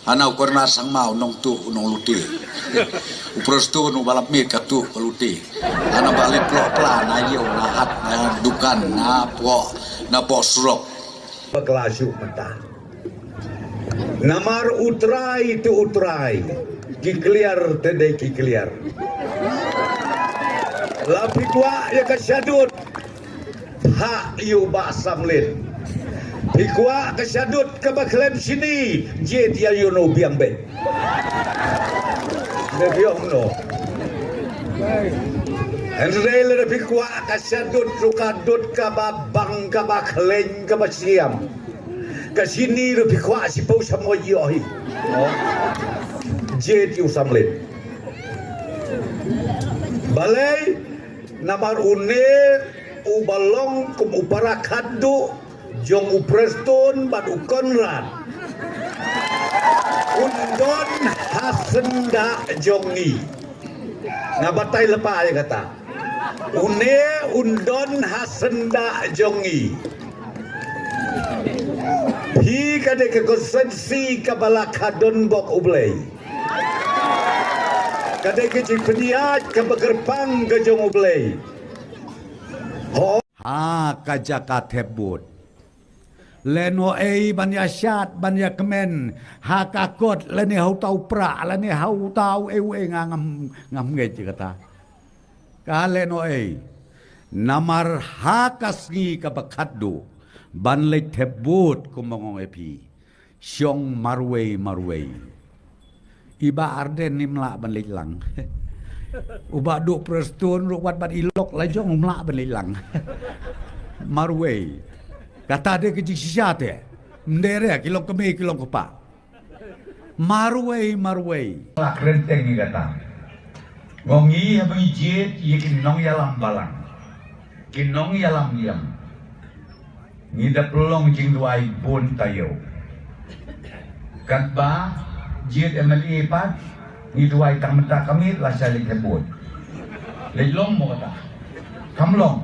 Anau korna sang mau nong tu nong luti. Upros tu nu balap mit katu luti. Ana balik pro plan ayo na hat na dukan na po surok. Kelasuk mata. Namar utrai tu utrai. Kikliar tede kikliar. Lapi tua ya kasyadut. Ha yu basamlin. Pikwa kasyadut kabaklem sini. Je dia yu no biang be. Ne biang no. Henry le pikwa kasyadut rukadut kababang kabakleng kabasiam. Kasini le pikwa si pau samoyohi. Je tiu samlin. Balai namar une ubalong kum uparakadu jong upreston bad ukonran undon hasenda jongi ngabatai lepa ya kata une undon hasenda jongi hi kade ke konsensi kabalakadon bok ublei kadai ke cipeniat ke begerpang ke jong ublei kajaka tebut leno banya syat banya kemen hakakot lene hau tau pra lene hau tau ngam ngej kata ka leno namar hakasngi kabakaddu ban le tebut kumongong epi syong marwei iba arden nimla ban le lang uba duk prestun ruwat bat ilok lajong umla ban le lang marwei kata dia kecik siate mendere kilong kemi kilong kepa marwei lak renteng ni kata ngongi abang ijit ye kinong yalam balang kinong yalam yam ngida pelong jing duai bun tayo katba jit emali pat ngiduai tang menta kami lasalik hebut lelong mo kata kamlong